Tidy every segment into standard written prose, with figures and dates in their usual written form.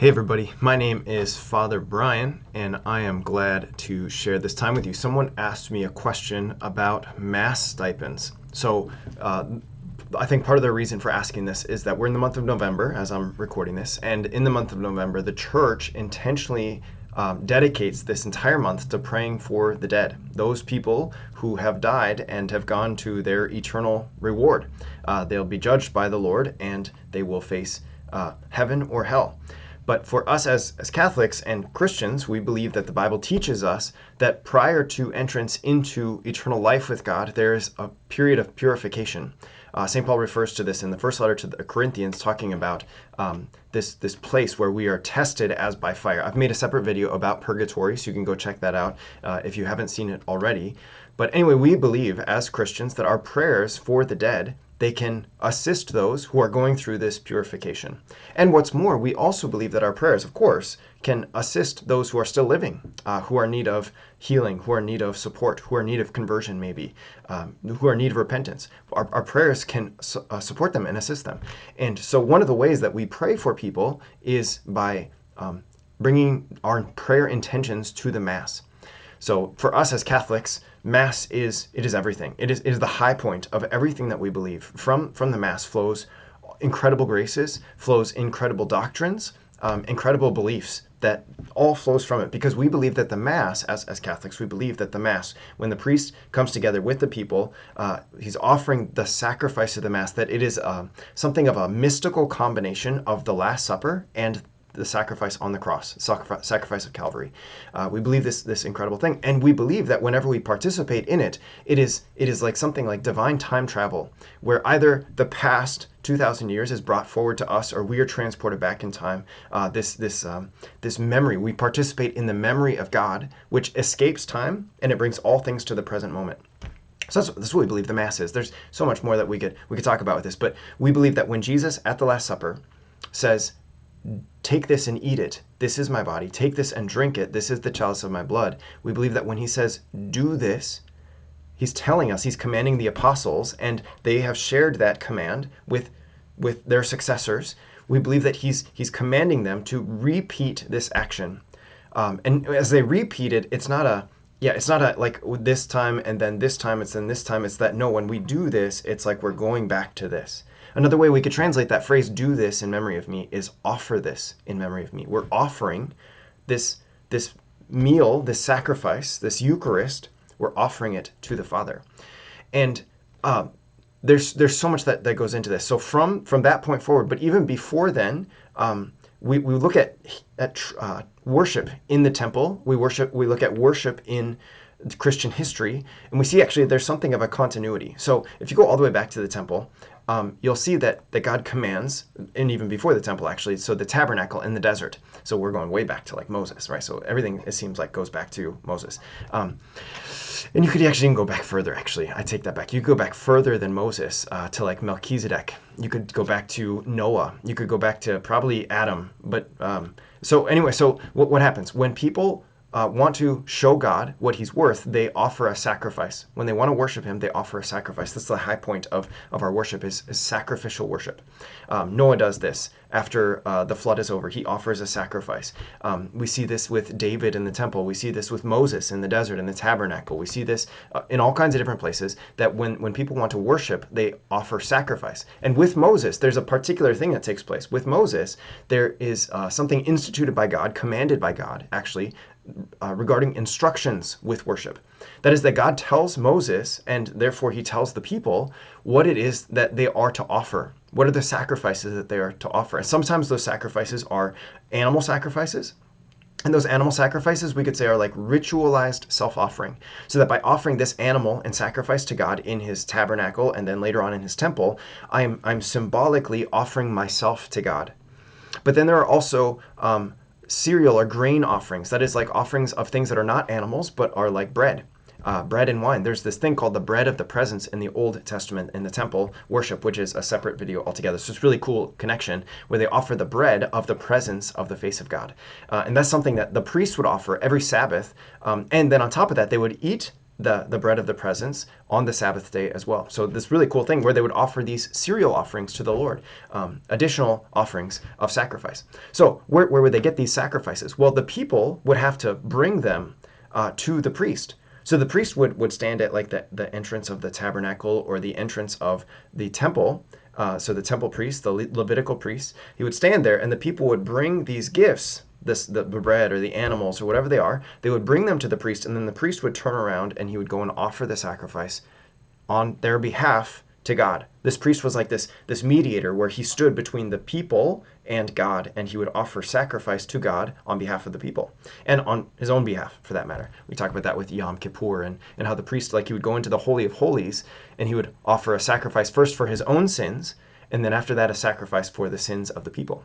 Hey everybody, my name is Father Brian, and I am glad to share this time with you. Someone asked me a question about Mass stipends. I think part of the reason for asking this is that we're in the month of November as I'm recording this, and in the month of November, the church intentionally dedicates this entire month to praying for the dead, those people who have died and have gone to their eternal reward. They'll be judged by the Lord, and they will face heaven or hell. But for us as Catholics and Christians, we believe that the Bible teaches us that prior to entrance into eternal life with God, there is a period of purification. St. Paul refers to this in the first letter to the Corinthians, talking about this place where we are tested as by fire. I've made a separate video about purgatory, so you can go check that out if you haven't seen it already. But anyway, we believe as Christians that our prayers for the dead, they can assist those who are going through this purification. And what's more, we also believe that our prayers, of course, can assist those who are still living, who are in need of healing, who are in need of support, who are in need of conversion maybe, who are in need of repentance. Our prayers can support them and assist them. And so one of the ways that we pray for people is by bringing our prayer intentions to the Mass. So for us as Catholics, Mass is everything. It is the high point of everything that we believe. From the Mass flows incredible graces, flows incredible doctrines, incredible beliefs that all flows from it, because we believe that the Mass, as Catholics, we believe that the Mass, when the priest comes together with the people, he's offering the sacrifice of the Mass, that it is something of a mystical combination of the Last Supper and the sacrifice on the cross, sacrifice of Calvary. We believe this incredible thing, and we believe that whenever we participate in it, it is like something like divine time travel, where either the past 2,000 years is brought forward to us, or we are transported back in time. This memory, we participate in the memory of God, which escapes time, and it brings all things to the present moment. So that's what we believe the Mass is. There's so much more that we could talk about with this, but we believe that when Jesus at the Last Supper says, "Take this and eat it. This is my body. Take this and drink it. This is the chalice of my blood." We believe that when he says, "Do this," he's telling us, he's commanding the apostles, and they have shared that command with their successors. We believe that he's commanding them to repeat this action. And as they repeat it, it's not a like this time and then this time, it's then this time. It's that, no, when we do this, it's like we're going back to this. Another way we could translate that phrase, "do this in memory of me," is offer this in memory of me. We're offering this meal, this sacrifice, this Eucharist, we're offering it to the Father. And there's so much that goes into this. So from that point forward, but even before then, we look at worship in the temple. We look at worship in Christian history, and we see actually there's something of a continuity. So if you go all the way back to the temple, you'll see that God commands, and even before the temple actually, so the tabernacle in the desert. So we're going way back to like Moses, right? So everything, it seems like, goes back to Moses. And you could actually even go back further, actually. I take that back. You could go back further than Moses to like Melchizedek. You could go back to Noah. You could go back to probably Adam. But so anyway, so what happens? When people want to show God what he's worth, they offer a sacrifice. When they want to worship him, they offer a sacrifice. That's the high point of our worship, is sacrificial worship. Noah does this. After the flood is over, he offers a sacrifice. We see this with David in the temple. We see this with Moses in the desert, in the tabernacle. We see this in all kinds of different places, that when people want to worship, they offer sacrifice. And with Moses, there's a particular thing that takes place. With Moses, there is something instituted by God, commanded by God, actually, regarding instructions with worship. That is, that God tells Moses, and therefore he tells the people, what it is that they are to offer. What are the sacrifices that they are to offer? And sometimes those sacrifices are animal sacrifices. And those animal sacrifices, we could say, are like ritualized self-offering. So that by offering this animal and sacrifice to God in his tabernacle, and then later on in his temple, I'm symbolically offering myself to God. But then there are also cereal or grain offerings. That is, like offerings of things that are not animals, but are like bread and wine. There's this thing called the bread of the presence in the Old Testament in the temple worship, which is a separate video altogether. So it's really cool connection, where they offer the bread of the presence of the face of God. And that's something that the priest would offer every Sabbath. And then on top of that, they would eat the bread of the presence on the Sabbath day as well. So this really cool thing where they would offer these cereal offerings to the Lord, additional offerings of sacrifice. So where would they get these sacrifices? Well, the people would have to bring them to the priest. So the priest would stand at like the entrance of the tabernacle or the entrance of the temple. So the temple priest, the Levitical priest, he would stand there, and the people would bring these gifts, the bread or the animals or whatever they are. They would bring them to the priest, and then the priest would turn around and he would go and offer the sacrifice on their behalf to God. This priest was like this mediator where he stood between the people and God, and he would offer sacrifice to God on behalf of the people and on his own behalf, for that matter. We talk about that with Yom Kippur and how the priest, like, he would go into the Holy of Holies and he would offer a sacrifice first for his own sins, and then after that a sacrifice for the sins of the people.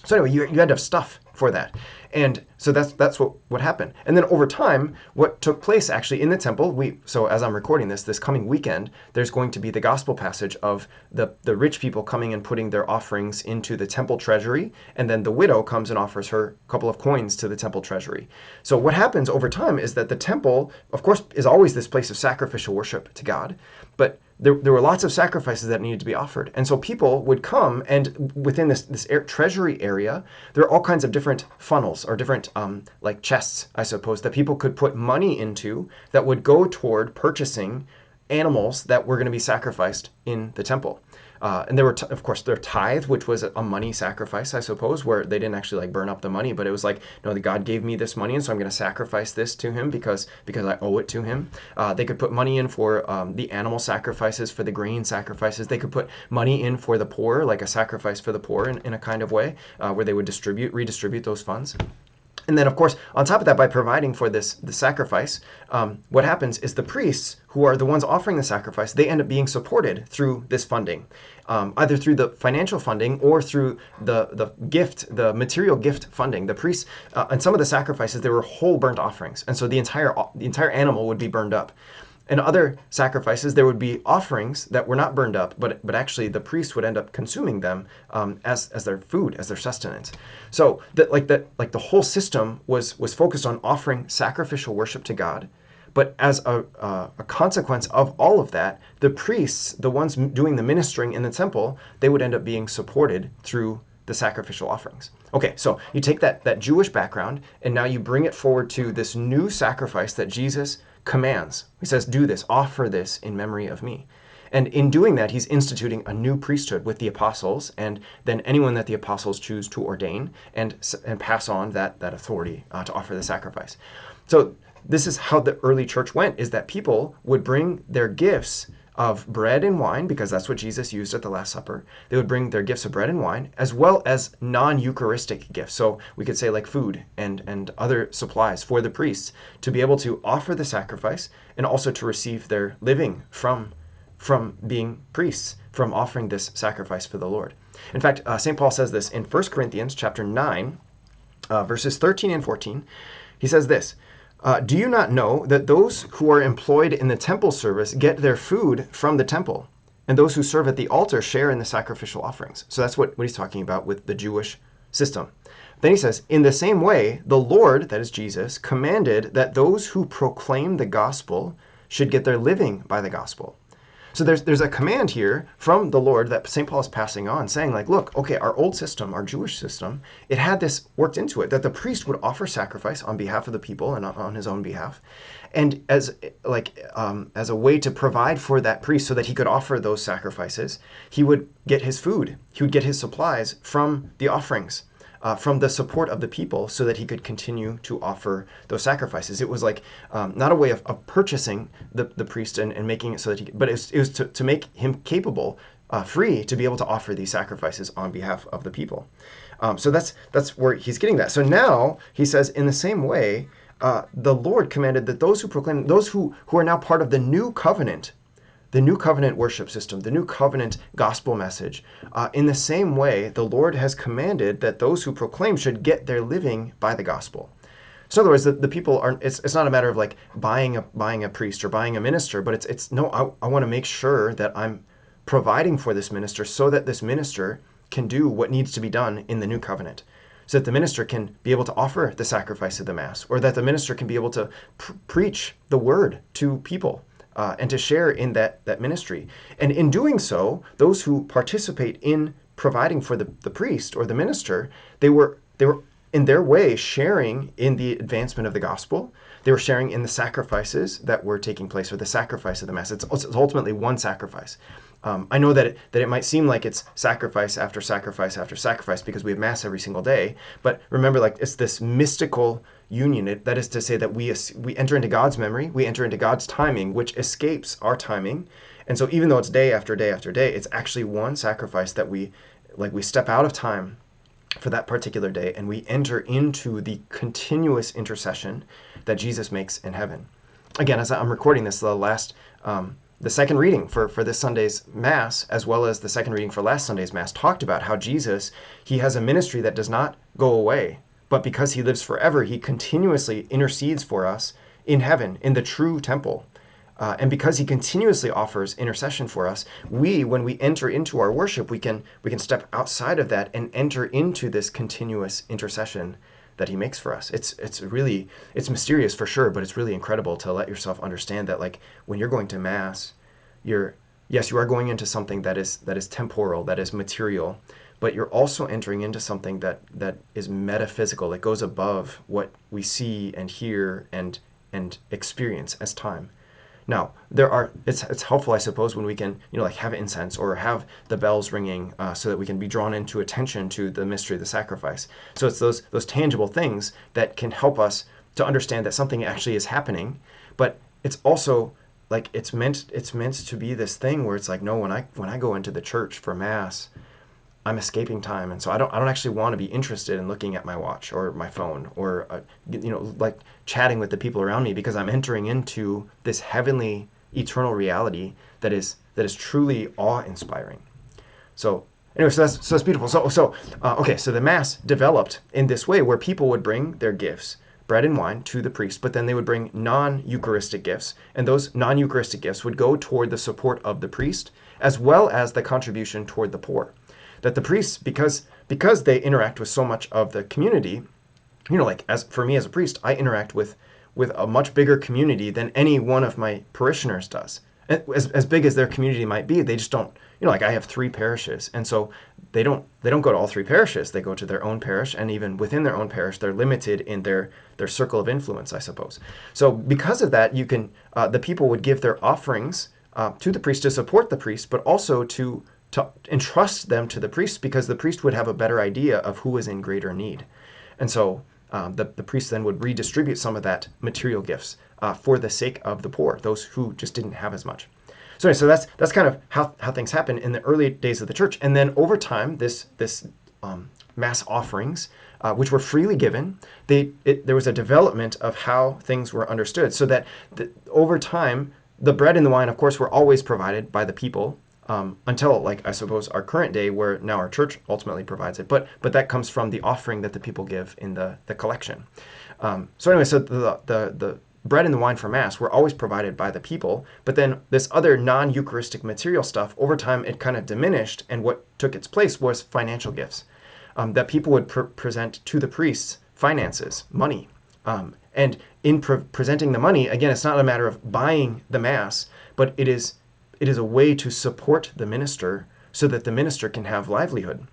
So anyway, you had to have stuff for that. And so that's what happened. And then over time, what took place actually in the temple, so as I'm recording this coming weekend, there's going to be the gospel passage of the rich people coming and putting their offerings into the temple treasury, and then the widow comes and offers her a couple of coins to the temple treasury. So what happens over time is that the temple, of course, is always this place of sacrificial worship to God, but there were lots of sacrifices that needed to be offered. And so people would come, and within this treasury area, there are all kinds of different funnels or different like chests, I suppose, that people could put money into that would go toward purchasing animals that were going to be sacrificed in the temple. And there were, of course, their tithe, which was a money sacrifice, I suppose, where they didn't actually like burn up the money, but it was like, no, God gave me this money, and so I'm going to sacrifice this to him because I owe it to him. They could put money in for the animal sacrifices, for the grain sacrifices. They could put money in for the poor, like a sacrifice for the poor in a kind of way, where they would redistribute those funds. And then, of course, on top of that, by providing for the sacrifice, what happens is the priests, who are the ones offering the sacrifice, they end up being supported through this funding, either through the financial funding or through the material gift funding. The priests, and some of the sacrifices, they were whole burnt offerings, and so the entire animal would be burned up. In other sacrifices, there would be offerings that were not burned up, but actually the priests would end up consuming them as their food, as their sustenance. So the whole system was focused on offering sacrificial worship to God. But as a consequence of all of that, the priests, the ones doing the ministering in the temple, they would end up being supported through the sacrificial offerings. Okay, so you take that Jewish background, and now you bring it forward to this new sacrifice that Jesus commands. He says, do this, offer this in memory of me. And in doing that, he's instituting a new priesthood with the apostles, and then anyone that the apostles choose to ordain and pass on that authority to offer the sacrifice. So this is how the early church went, is that people would bring their gifts of bread and wine, because that's what Jesus used at the Last Supper. They would bring their gifts of bread and wine, as well as non-Eucharistic gifts. So we could say like food and other supplies for the priests to be able to offer the sacrifice, and also to receive their living from being priests, from offering this sacrifice for the Lord. In fact, St. Paul says this in 1 Corinthians chapter 9, verses 13 and 14. He says this, do you not know that those who are employed in the temple service get their food from the temple, and those who serve at the altar share in the sacrificial offerings? So that's what he's talking about with the Jewish system. Then he says, in the same way, the Lord, that is Jesus, commanded that those who proclaim the gospel should get their living by the gospel. So there's a command here from the Lord that St. Paul is passing on, saying like, look, okay, our old system, our Jewish system, it had this worked into it, that the priest would offer sacrifice on behalf of the people and on his own behalf. And as a way to provide for that priest so that he could offer those sacrifices, he would get his food, he would get his supplies from the offerings. From the support of the people, so that he could continue to offer those sacrifices. It was like not a way of purchasing the priest and making it so that he, but it was to make him capable, free to be able to offer these sacrifices on behalf of the people. So that's where he's getting that. So now he says, in the same way, the Lord commanded that those who proclaim, those who are now part of the new covenant worship system, the new covenant gospel message, in the same way, the Lord has commanded that those who proclaim should get their living by the gospel. So in other words, the people aren't, it's not a matter of like buying a priest or buying a minister, but it's no, I want to make sure that I'm providing for this minister so that this minister can do what needs to be done in the new covenant. so that the minister can be able to offer the sacrifice of the Mass, or that the minister can be able to preach the word to people and to share in that ministry. And in doing so, those who participate in providing for the priest or the minister, they were in their way sharing in the advancement of the gospel. They were sharing in the sacrifices that were taking place, or the sacrifice of the Mass. It's ultimately one sacrifice. I know that it might seem like it's sacrifice after sacrifice after sacrifice because we have Mass every single day, but remember, like, it's this mystical union. That is to say that we enter into God's memory, we enter into God's timing, which escapes our timing. And so even though it's day after day after day, it's actually one sacrifice that we step out of time for that particular day, and we enter into the continuous intercession that Jesus makes in heaven. Again, as I'm recording this, the second reading for this Sunday's Mass, as well as the second reading for last Sunday's Mass, talked about how Jesus, he has a ministry that does not go away, but because he lives forever, he continuously intercedes for us in heaven, in the true temple. And because he continuously offers intercession for us, when we enter into our worship, we can step outside of that and enter into this continuous intercession that he makes for us. It's mysterious for sure, but it's really incredible to let yourself understand that, like, when you're going to Mass, you are going into something that is temporal, that is material, but you're also entering into something that is metaphysical, that goes above what we see and hear and experience as time. Now, it's helpful, I suppose, when we can, like, have incense or have the bells ringing so that we can be drawn into attention to the mystery of the sacrifice. So it's those tangible things that can help us to understand that something actually is happening, but it's also, like, it's meant to be this thing where it's like, no, when I go into the church for Mass, I'm escaping time, and so I don't actually want to be interested in looking at my watch or my phone or like chatting with the people around me, because I'm entering into this heavenly, eternal reality that is truly awe-inspiring. So anyway, so that's beautiful. So the Mass developed in this way, where people would bring their gifts, bread and wine, to the priest, but then they would bring non-Eucharistic gifts, and those non-Eucharistic gifts would go toward the support of the priest, as well as the contribution toward the poor. That the priests, because they interact with so much of the community, like, as for me as a priest, I interact with a much bigger community than any one of my parishioners does. As big as their community might be, they just don't, like, I have 3 parishes, and so they don't go to all 3 parishes. They go to their own parish, and even within their own parish, they're limited in their circle of influence, I suppose. So because of that, the people would give their offerings to the priest to support the priest, but also to entrust them to the priest, because the priest would have a better idea of who is in greater need. And so the priest then would redistribute some of that material gifts for the sake of the poor, those who just didn't have as much. So that's kind of how things happen in the early days of the church. And then over time, this Mass offerings, which were freely given, there was a development of how things were understood, so that over time, the bread and the wine, of course, were always provided by the people, until, like, I suppose, our current day, where now our church ultimately provides it. But that comes from the offering that the people give in the collection. So anyway, so the bread and the wine for Mass were always provided by the people, but then this other non-Eucharistic material stuff, over time, it kind of diminished, and what took its place was financial gifts. That people would present to the priests finances, money. And in presenting the money, again, it's not a matter of buying the Mass, but it is a way to support the minister, so that the minister can have livelihood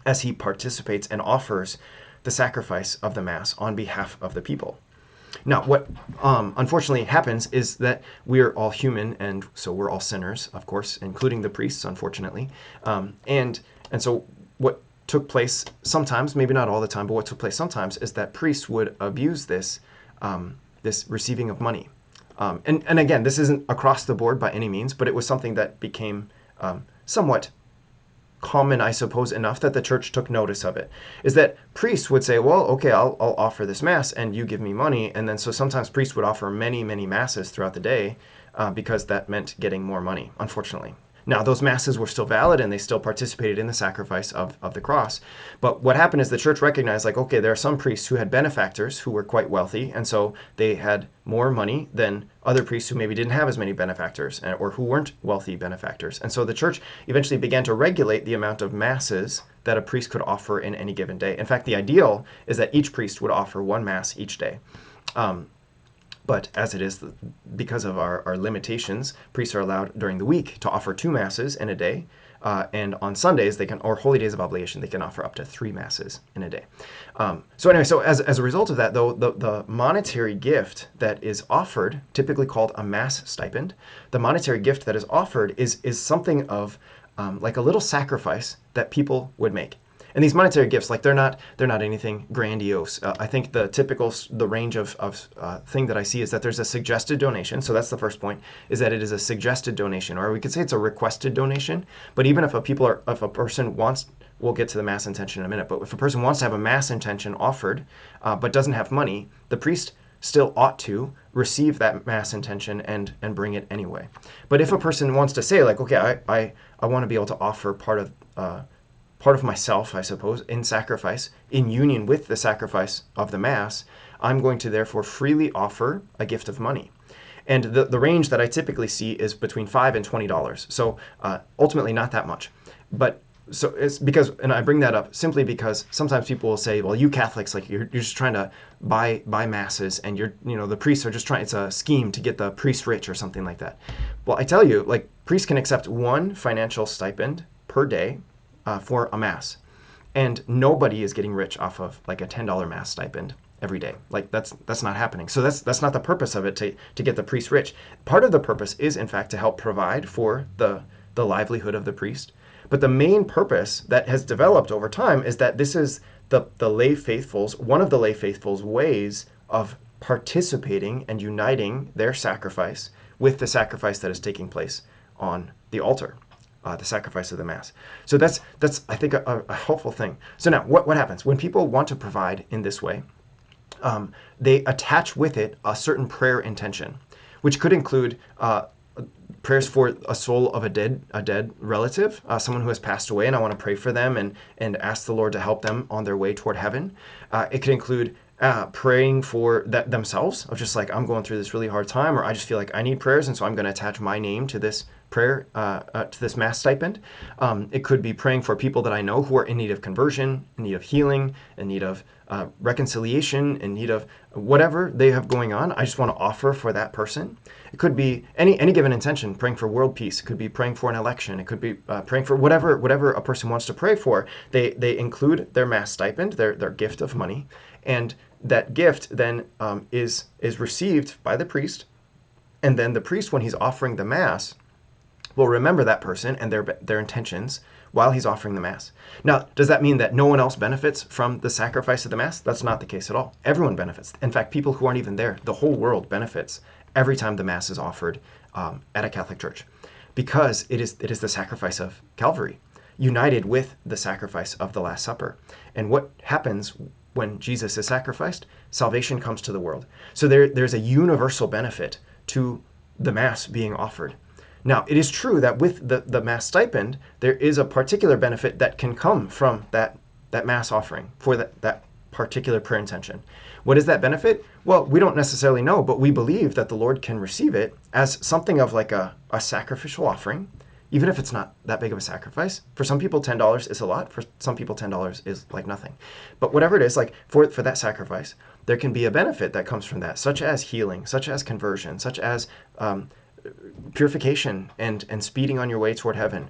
as he participates and offers the sacrifice of the Mass on behalf of the people. Now, what unfortunately happens is that we're all human, and so we're all sinners, of course, including the priests, unfortunately. And so what took place sometimes, maybe not all the time, but what took place sometimes, is that priests would abuse this receiving of money. And again, this isn't across the board by any means, but it was something that became somewhat common, I suppose, enough that the church took notice of it. Is that priests would say, well, okay, I'll offer this Mass and you give me money. And then so sometimes priests would offer many, many Masses throughout the day because that meant getting more money, unfortunately. Now, those Masses were still valid, and they still participated in the sacrifice of the cross. But what happened is the church recognized, like, okay, there are some priests who had benefactors who were quite wealthy, and so they had more money than other priests who maybe didn't have as many benefactors, or who weren't wealthy benefactors. And so the church eventually began to regulate the amount of Masses that a priest could offer in any given day. In fact, the ideal is that each priest would offer one Mass each day. But as it is, because of our limitations, priests are allowed during the week to offer 2 Masses in a day. And on Sundays, they can, or holy days of obligation, they can offer up to 3 Masses in a day. So anyway, so as a result of that, though, the monetary gift that is offered, typically called a Mass stipend, the monetary gift that is offered is something of like a little sacrifice that people would make. And these monetary gifts, like they're not anything grandiose. I think the range of thing that I see is that there's a suggested donation. So that's the first point, is that it is a suggested donation, or we could say it's a requested donation. But even if a person wants, we'll get to the Mass intention in a minute, but if a person wants to have a Mass intention offered, but doesn't have money, the priest still ought to receive that Mass intention and bring it anyway. But if a person wants to say, like, okay, I want to be able to offer part of myself, I suppose, in sacrifice, in union with the sacrifice of the Mass, I'm going to therefore freely offer a gift of money. And the range that I typically see is between $5 and $20. So ultimately not that much. But so it's because, and I bring that up simply because sometimes people will say, well, you Catholics, like you're just trying to buy Masses, and the priests are just trying, it's a scheme to get the priest rich or something like that. Well, I tell you, like, priests can accept 1 financial stipend per day for a Mass, and nobody is getting rich off of like a $10 Mass stipend every day. Like that's not happening. So that's not the purpose of it, to get the priest rich. Part of the purpose is in fact to help provide for the livelihood of the priest. But the main purpose that has developed over time is that this is the lay faithfuls, one of the lay faithfuls' ways of participating and uniting their sacrifice with the sacrifice that is taking place on the altar. The sacrifice of the Mass. So that's I think a helpful thing. So now what happens when people want to provide in this way? They attach with it a certain prayer intention, which could include prayers for a soul of a dead relative, someone who has passed away, and I want to pray for them and ask the Lord to help them on their way toward heaven. It could include praying for themselves, of just like, I'm going through this really hard time, or I just feel like I need prayers, and so I'm going to attach my name to this prayer, to this Mass stipend. It could be praying for people that I know who are in need of conversion, in need of healing, in need of reconciliation, in need of whatever they have going on. I just want to offer for that person. It could be any given intention, praying for world peace. It could be praying for an election. It could be praying for whatever a person wants to pray for. They include their Mass stipend, their gift of money, and that gift then is received by the priest, and then the priest, when he's offering the Mass, will remember that person and their intentions while he's offering the Mass. Now, does that mean that no one else benefits from the sacrifice of the Mass? That's not the case at all. Everyone benefits. In fact, people who aren't even there, the whole world benefits every time the Mass is offered at a Catholic church, because it is the sacrifice of Calvary, united with the sacrifice of the Last Supper. And what happens when Jesus is sacrificed? Salvation comes to the world. So there's a universal benefit to the Mass being offered. Now, it is true that with the Mass stipend, there is a particular benefit that can come from that Mass offering for that particular prayer intention. What is that benefit? Well, we don't necessarily know, but we believe that the Lord can receive it as something of like a sacrificial offering, even if it's not that big of a sacrifice. For some people, $10 is a lot. For some people, $10 is like nothing. But whatever it is, like for that sacrifice, there can be a benefit that comes from that, such as healing, such as conversion, such as purification and speeding on your way toward heaven,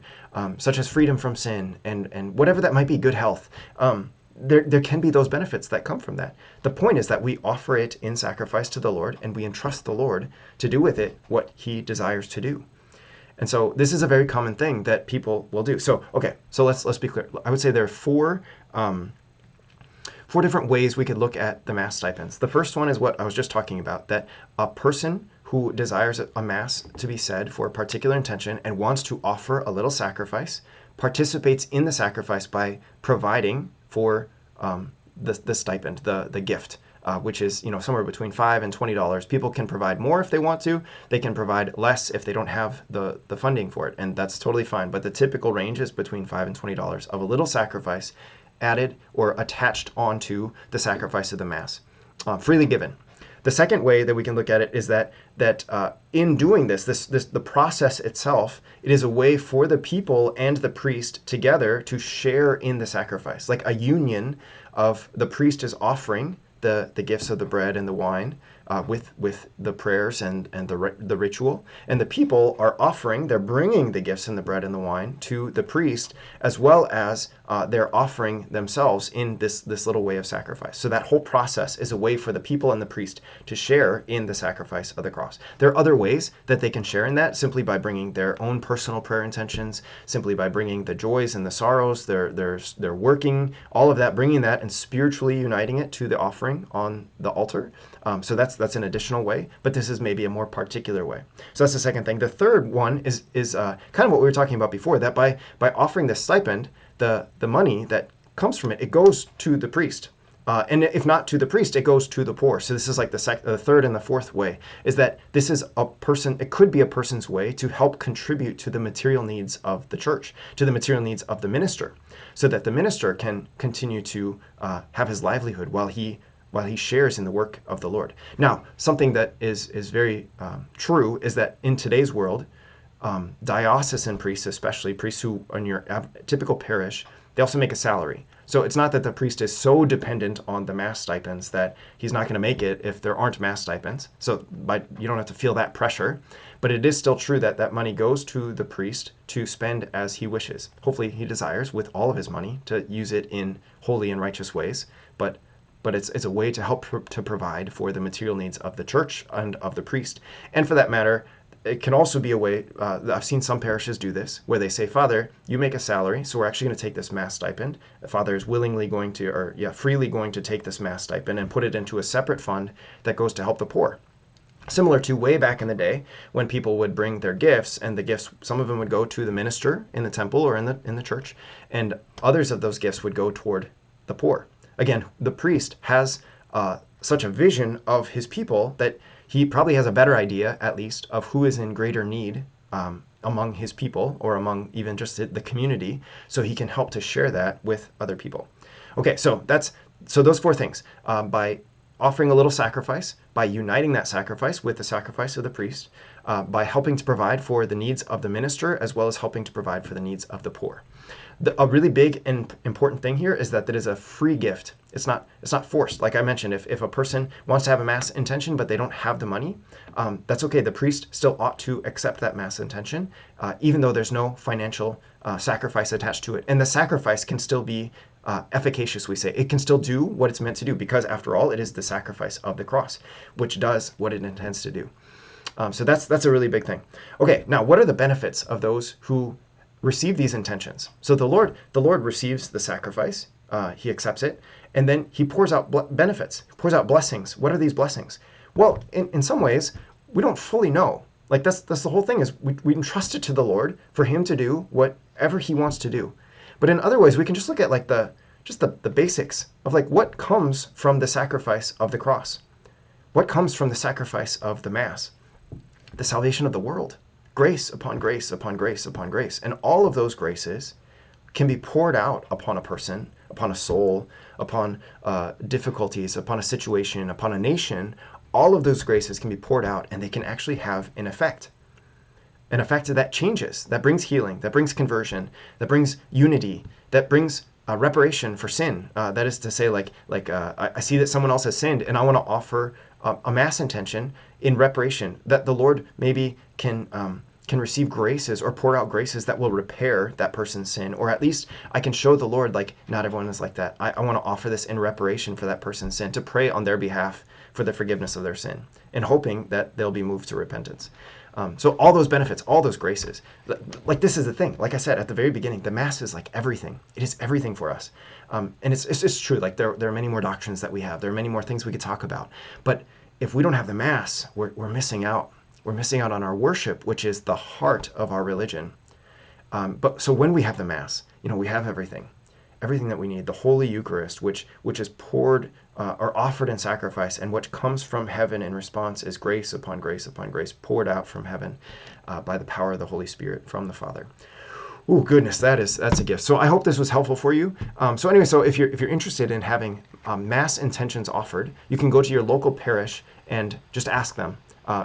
such as freedom from sin and whatever that might be, good health. There can be those benefits that come from that. The point is that we offer it in sacrifice to the Lord, and we entrust the Lord to do with it what he desires to do. And so this is a very common thing that people will do. So, okay, so let's be clear. I would say there are four different ways we could look at the Mass stipends. The first one is what I was just talking about, that a person who desires a Mass to be said for a particular intention and wants to offer a little sacrifice participates in the sacrifice by providing for the stipend, the gift, which is somewhere between $5 and $20. People can provide more if they want to. They can provide less if they don't have the funding for it, and that's totally fine. But the typical range is between $5 and $20 of a little sacrifice added or attached onto the sacrifice of the Mass, freely given. The second way that we can look at it is that in doing this, the process itself, it is a way for the people and the priest together to share in the sacrifice, like a union of the priest is offering the gifts of the bread and the wine with the prayers and the ritual, and the people are offering, they're bringing the gifts and the bread and the wine to the priest, as well as they're offering themselves in this little way of sacrifice. So that whole process is a way for the people and the priest to share in the sacrifice of the cross. There are other ways that they can share in that, simply by bringing their own personal prayer intentions, simply by bringing the joys and the sorrows, they're working, all of that, bringing that and spiritually uniting it to the offering on the altar. So that's an additional way, but this is maybe a more particular way. So that's the second thing. The third one is kind of what we were talking about before, that by offering this stipend, the money that comes from it, it goes to the priest. And if not to the priest, it goes to the poor. So this is like the third and the fourth way, is that this is a person, it could be a person's way to help contribute to the material needs of the church, to the material needs of the minister, so that the minister can continue to have his livelihood while he shares in the work of the Lord. Now, something that is very true is that in today's world, diocesan priests, especially priests who are in your typical parish, they also make a salary. So it's not that the priest is so dependent on the mass stipends that he's not going to make it if there aren't mass stipends. So you don't have to feel that pressure. But it is still true that that money goes to the priest to spend as he wishes. Hopefully he desires with all of his money to use it in holy and righteous ways. But it's a way to help to provide for the material needs of the church and of the priest. And for that matter, it can also be a way, I've seen some parishes do this, where they say, Father, you make a salary, so we're actually going to take this mass stipend. The Father is willingly going to, freely going to take this mass stipend and put it into a separate fund that goes to help the poor. Similar to way back in the day when people would bring their gifts, and the gifts, some of them would go to the minister in the temple or in the church, and others of those gifts would go toward the poor. Again, the priest has such a vision of his people that he probably has a better idea, at least, of who is in greater need among his people, or among even just the community, so he can help to share that with other people. Okay, so those four things. By offering a little sacrifice, by uniting that sacrifice with the sacrifice of the priest, by helping to provide for the needs of the minister, as well as helping to provide for the needs of the poor. A really big and important thing here is that it is a free gift. It's not forced. Like I mentioned, if a person wants to have a mass intention but they don't have the money, that's okay. The priest still ought to accept that mass intention, even though there's no financial sacrifice attached to it. And the sacrifice can still be efficacious, we say. It can still do what it's meant to do, because after all, it is the sacrifice of the cross, which does what it intends to do. So that's a really big thing. Okay, now what are the benefits of those who receive these intentions? So the Lord receives the sacrifice, he accepts it, and then he pours out benefits, pours out blessings. What are these blessings? Well, in some ways, we don't fully know. Like that's the whole thing, is we entrust it to the Lord for him to do whatever he wants to do. But in other ways, we can just look at like the basics of like what comes from the sacrifice of the cross. What comes from the sacrifice of the Mass? The salvation of the world. Grace upon grace upon grace upon grace. And all of those graces can be poured out upon a person, upon a soul, upon difficulties, upon a situation, upon a nation. All of those graces can be poured out, and they can actually have an effect. An effect that changes, that brings healing, that brings conversion, that brings unity, that brings reparation for sin. That is to say, I see that someone else has sinned, and I want to offer a mass intention in reparation, that the Lord maybe can receive graces or pour out graces that will repair that person's sin, or at least I can show the Lord, like, not everyone is like that. I want to offer this in reparation for that person's sin, to pray on their behalf for the forgiveness of their sin, and hoping that they'll be moved to repentance. So all those benefits, all those graces, like this is the thing. Like I said at the very beginning, the Mass is like everything. It is everything for us. And it's true. Like there are many more doctrines that we have. There are many more things we could talk about. But if we don't have the Mass, we're missing out. We're missing out on our worship, which is the heart of our religion. So when we have the Mass, we have everything that we need. The Holy Eucharist, which is poured or offered in sacrifice, and which comes from heaven in response, is grace upon grace upon grace poured out from heaven by the power of the Holy Spirit from the Father. Oh goodness, that's a gift. So I hope this was helpful for you. So anyway, so if you're interested in having mass intentions offered, you can go to your local parish and just ask them.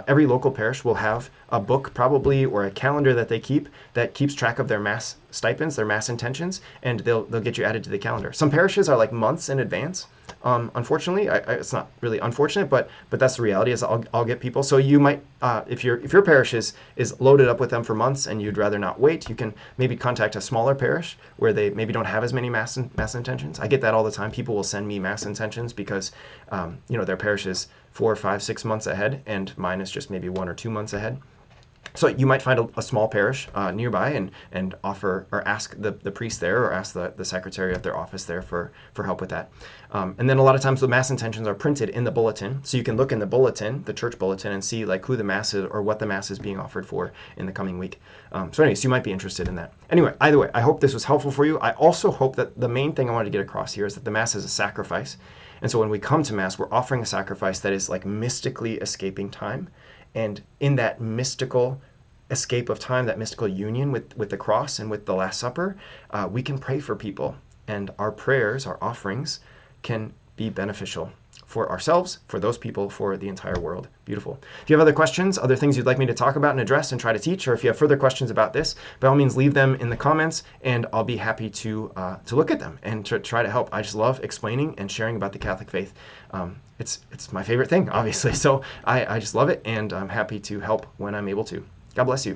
Every local parish will have a book probably or a calendar that they keep that keeps track of their mass stipends, their mass intentions, and they'll get you added to the calendar. Some parishes are like months in advance. Unfortunately, it's not really unfortunate, but that's the reality. Is I'll get people. So you might, if your parish is loaded up with them for months and you'd rather not wait, you can maybe contact a smaller parish where they maybe don't have as many mass intentions. I get that all the time. People will send me mass intentions because their parish is 4, 5, 6 months ahead, and mine is just maybe 1 or 2 months ahead. So you might find a small parish nearby and offer or ask the priest there or ask the secretary at their office there for help with that. And then a lot of times the mass intentions are printed in the bulletin. So you can look in the bulletin, the church bulletin, and see like who the mass is or what the mass is being offered for in the coming week. So anyways, you might be interested in that. Anyway, either way, I hope this was helpful for you. I also hope that the main thing I wanted to get across here is that the mass is a sacrifice. And so when we come to mass, we're offering a sacrifice that is like mystically escaping time. And in that mystical escape of time, that mystical union with the cross and with the Last Supper, we can pray for people. And our prayers, our offerings, can be beneficial for ourselves, for those people, for the entire world. Beautiful. If you have other questions, other things you'd like me to talk about and address and try to teach, or if you have further questions about this, by all means leave them in the comments, and I'll be happy to look at them and to try to help. I just love explaining and sharing about the Catholic faith. It's my favorite thing, obviously. So I just love it, and I'm happy to help when I'm able to. God bless you.